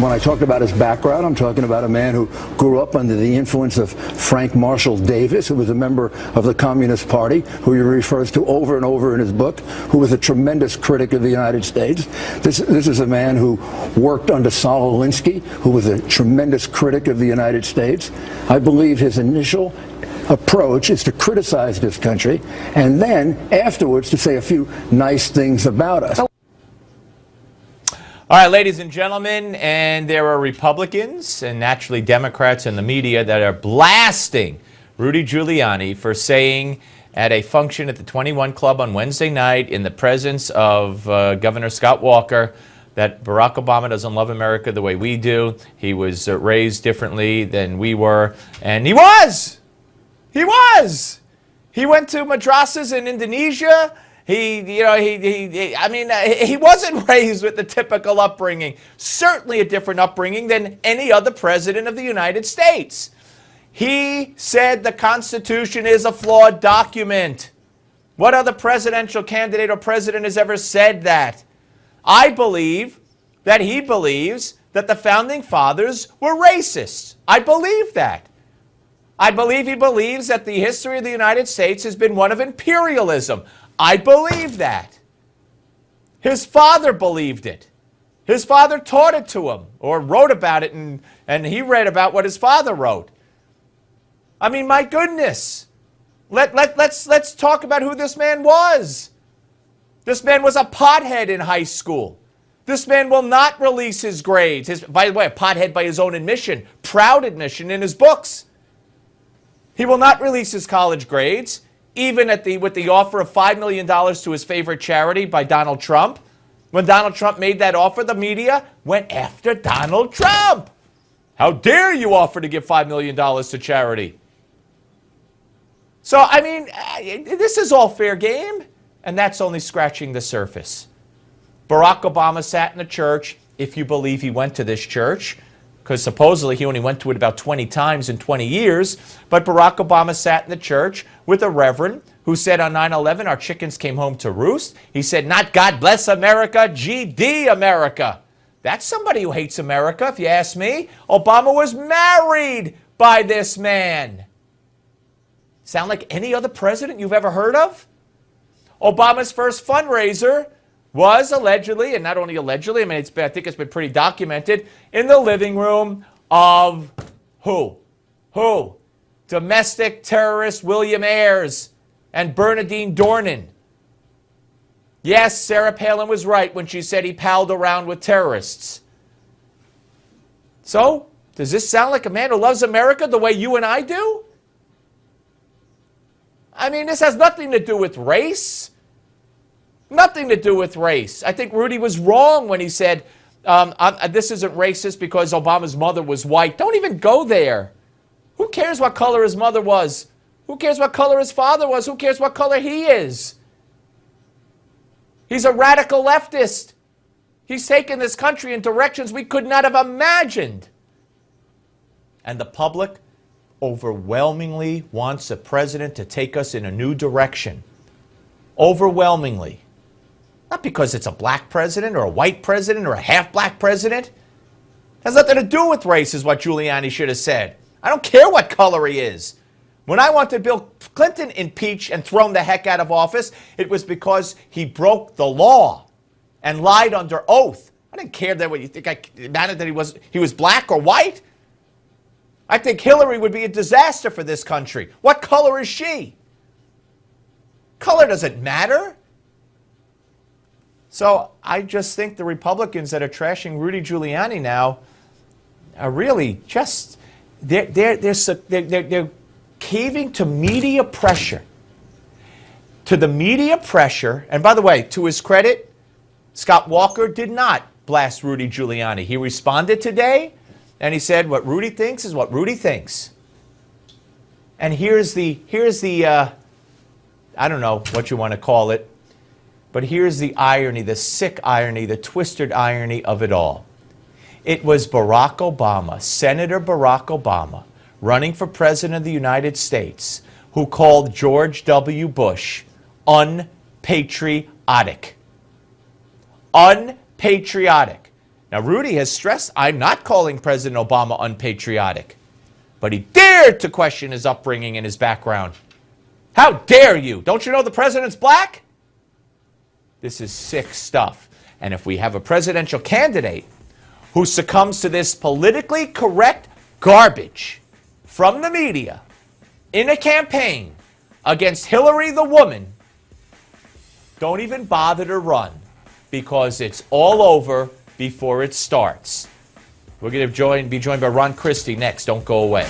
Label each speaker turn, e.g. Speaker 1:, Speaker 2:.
Speaker 1: when I talk about his background, I'm talking about a man who grew up under the influence of Frank Marshall Davis, who was a member of the Communist Party, who he refers to over and over in his book, who was a tremendous critic of the United States. This is a man who worked under Saul Alinsky, who was a tremendous critic of the United States. I believe his initial approach is to criticize this country and then afterwards to say a few nice things about us.
Speaker 2: All right, ladies and gentlemen, and there are Republicans and naturally Democrats in the media that are blasting Rudy Giuliani for saying at a function at the 21 Club on Wednesday night in the presence of Governor Scott Walker that Barack Obama doesn't love America the way we do. He was raised differently than we were, and he was. He was. He went to madrasas in Indonesia. He wasn't raised with the typical upbringing. Certainly a different upbringing than any other president of the United States. He said the Constitution is a flawed document. What other presidential candidate or president has ever said that? I believe that he believes that the Founding Fathers were racists. I believe that. I believe he believes that the history of the United States has been one of imperialism. I believe that. His father believed it. His father taught it to him or wrote about it, and he read about what his father wrote. I mean, my goodness. Let's talk about who this man was. This man was a pothead in high school. This man will not release his grades. By the way, a pothead by his own admission, proud admission in his books. He will not release his college grades, even with the offer of $5 million to his favorite charity by Donald Trump. When Donald Trump made that offer, the media went after Donald Trump. How dare you offer to give $5 million to charity? So, I mean, this is all fair game, and that's only scratching the surface. Barack Obama sat in a church, if you believe he went to this church, because supposedly he only went to it about 20 times in 20 years, but Barack Obama sat in the church with a reverend who said on 9/11 our chickens came home to roost. He said, not God bless America, GD America. That's somebody who hates America, if you ask me. Obama was married by this man. Sound like any other president you've ever heard of? Obama's first fundraiser was allegedly, and not only allegedly, I think it's been pretty documented, in the living room of who? Who? Domestic terrorist William Ayers and Bernadine Dornan. Yes, Sarah Palin was right when she said he palled around with terrorists. So, does this sound like a man who loves America the way you and I do? I mean, this has nothing to do with race. Nothing to do with race. I think Rudy was wrong when he said, this isn't racist because Obama's mother was white. Don't even go there. Who cares what color his mother was? Who cares what color his father was? Who cares what color he is? He's a radical leftist. He's taken this country in directions we could not have imagined. And the public overwhelmingly wants a president to take us in a new direction. Overwhelmingly. Not because it's a black president or a white president or a half-black president. It has nothing to do with race, is what Giuliani should have said. I don't care what color he is. When I wanted Bill Clinton impeached and thrown the heck out of office, it was because he broke the law and lied under oath. I didn't care that what you think it mattered that he was black or white. I think Hillary would be a disaster for this country. What color is she? Color doesn't matter. So I just think the Republicans that are trashing Rudy Giuliani now are really just, they're caving to media pressure. To the media pressure, and by the way, to his credit, Scott Walker did not blast Rudy Giuliani. He responded today, and he said what Rudy thinks is what Rudy thinks. And here's the I don't know what you want to call it, but here's the irony, the sick irony, the twisted irony of it all. It was Barack Obama, Senator Barack Obama, running for President of the United States, who called George W. Bush unpatriotic. Unpatriotic. Now, Rudy has stressed, I'm not calling President Obama unpatriotic, but he dared to question his upbringing and his background. How dare you? Don't you know the president's black? This is sick stuff. And if we have a presidential candidate who succumbs to this politically correct garbage from the media in a campaign against Hillary the woman, don't even bother to run, because it's all over before it starts. We're going to be joined by Ron Christie next. Don't go away.